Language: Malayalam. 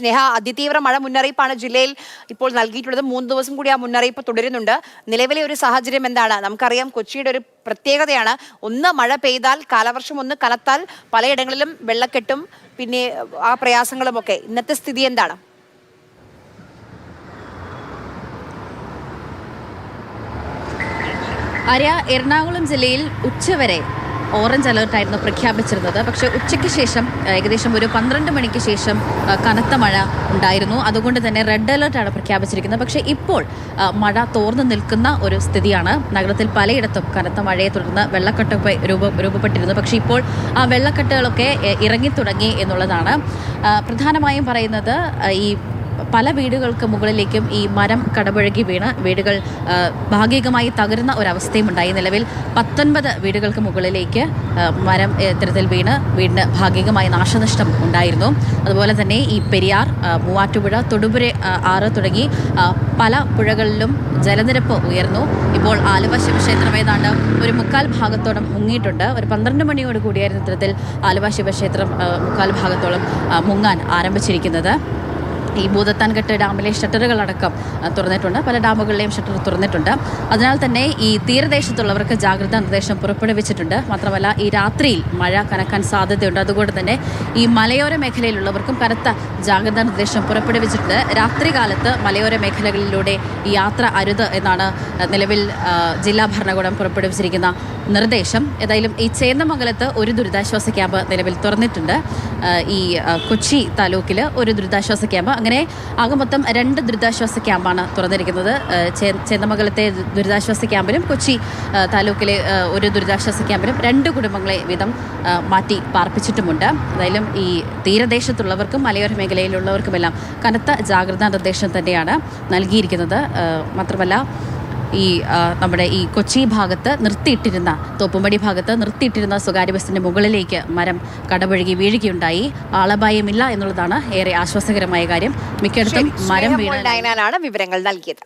സ്നേഹ, അതിതീവ്ര മഴ മുന്നറിയിപ്പാണ് ജില്ലയിൽ ഇപ്പോൾ നൽകിയിട്ടുള്ളത്. 3 ദിവസം കൂടി ആ മുന്നറിയിപ്പ് തുടരുന്നുണ്ട്. നിലവിലെ ഒരു സാഹചര്യം എന്താണ്? നമുക്കറിയാം, കൊച്ചിയുടെ ഒരു പ്രത്യേകതയാണ്, ഒന്ന് മഴ പെയ്താൽ, കാലവർഷം ഒന്ന് കനത്താൽ പലയിടങ്ങളിലും വെള്ളക്കെട്ടും പിന്നെ ആ പ്രയാസങ്ങളും ഒക്കെ. ഇന്നത്തെ സ്ഥിതി എന്താണ്? ആര്യ, എറണാകുളം ജില്ലയിൽ ഉച്ചവരെ ഓറഞ്ച് അലേർട്ടായിരുന്നു പ്രഖ്യാപിച്ചിരുന്നത്. പക്ഷേ ഉച്ചയ്ക്ക് ശേഷം ഏകദേശം ഒരു 12 മണിക്ക് ശേഷം കനത്ത മഴ ഉണ്ടായിരുന്നു. അതുകൊണ്ട് തന്നെ റെഡ് അലേർട്ടാണ് പ്രഖ്യാപിച്ചിരിക്കുന്നത്. പക്ഷേ ഇപ്പോൾ മഴ തോർന്നു നിൽക്കുന്ന ഒരു സ്ഥിതിയാണ്. നഗരത്തിൽ പലയിടത്തും കനത്ത മഴയെ തുടർന്ന് വെള്ളക്കെട്ടൊക്കെ രൂപപ്പെട്ടിരുന്നു. പക്ഷേ ഇപ്പോൾ ആ വെള്ളക്കെട്ടുകളൊക്കെ ഇറങ്ങിത്തുടങ്ങി എന്നുള്ളതാണ്. പ്രധാനമായും പറയുന്നത്, ഈ പല വീടുകൾക്ക് മുകളിലേക്കും ഈ മരം കടപുഴകി വീണ് വീടുകൾ ഭാഗികമായി തകരുന്ന ഒരവസ്ഥയും ഉണ്ടായി. നിലവിൽ 19 വീടുകൾക്ക് മുകളിലേക്ക് മരം ഇത്തരത്തിൽ വീണ് വീടിന് ഭാഗികമായി നാശനഷ്ടം ഉണ്ടായിരുന്നു. അതുപോലെ തന്നെ ഈ പെരിയാർ, മൂവാറ്റുപുഴ, തൊടുപുഴ ആറ് തുടങ്ങി പല പുഴകളിലും ജലനിരപ്പ് ഉയർന്നു. ഇപ്പോൾ ആലുവ ശിവക്ഷേത്രം ഏതാണ്ട് ഒരു 1/4 ഭാഗത്തോളം മുങ്ങിയിട്ടുണ്ട്. ഒരു 12 മണിയോട് കൂടിയായിരുന്നു ഇത്തരത്തിൽ ആലുവ ശിവക്ഷേത്രം 1/4 ഭാഗത്തോളം മുങ്ങാൻ ആരംഭിച്ചിരിക്കുന്നത്. ഈ ഭൂതത്താൻകെട്ട് ഡാമിലെ ഷട്ടറുകളടക്കം തുറന്നിട്ടുണ്ട്. പല ഡാമുകളിലെയും ഷട്ടർ തുറന്നിട്ടുണ്ട്. അതിനാൽ തന്നെ ഈ തീരദേശത്തുള്ളവർക്ക് ജാഗ്രതാ നിർദ്ദേശം പുറപ്പെടുവിച്ചിട്ടുണ്ട്. മാത്രമല്ല, ഈ രാത്രിയിൽ മഴ കനക്കാൻ സാധ്യതയുണ്ട്. അതുകൊണ്ട് തന്നെ ഈ മലയോര മേഖലയിലുള്ളവർക്കും കനത്ത ജാഗ്രതാ നിർദ്ദേശം പുറപ്പെടുവിച്ചിട്ടുണ്ട്. രാത്രികാലത്ത് മലയോര മേഖലകളിലൂടെ ഈ യാത്ര അരുത് എന്നാണ് നിലവിൽ ജില്ലാ ഭരണകൂടം പുറപ്പെടുവിച്ചിരിക്കുന്ന നിർദ്ദേശം. ഏതായാലും ഈ ചേന്ദമംഗലത്ത് ഒരു ദുരിതാശ്വാസ ക്യാമ്പ് നിലവിൽ തുറന്നിട്ടുണ്ട്. ഈ കൊച്ചി താലൂക്കിൽ ഒരു ദുരിതാശ്വാസ ക്യാമ്പ്, അങ്ങനെ ആകെ മൊത്തം 2 ദുരിതാശ്വാസ ക്യാമ്പാണ് തുറന്നിരിക്കുന്നത്. ചേന്ദമംഗലത്തെ ദുരിതാശ്വാസ ക്യാമ്പിലും കൊച്ചി താലൂക്കിലെ ഒരു ദുരിതാശ്വാസ ക്യാമ്പിലും 2 കുടുംബങ്ങളെ വീതം മാറ്റി പാർപ്പിച്ചിട്ടുമുണ്ട്. എന്തായാലും ഈ തീരദേശത്തുള്ളവർക്കും മലയോര മേഖലയിലുള്ളവർക്കുമെല്ലാം കനത്ത ജാഗ്രതാ നിർദ്ദേശം തന്നെയാണ് നൽകിയിരിക്കുന്നത്. മാത്രമല്ല, ഈ നമ്മുടെ ഈ കൊച്ചി ഭാഗത്ത് നിർത്തിയിട്ടിരുന്ന, തോപ്പുംപടി ഭാഗത്ത് നിർത്തിയിട്ടിരുന്ന സ്വകാര്യ ബസിന്റെ മുകളിലേക്ക് മരം കടപുഴകി വീഴുകയുണ്ടായി. ആളപായമില്ല എന്നുള്ളതാണ് ഏറെ ആശ്വാസകരമായ കാര്യം. മിക്കയിടത്തും മരം വീണ വിവരങ്ങൾ നൽകിയത്.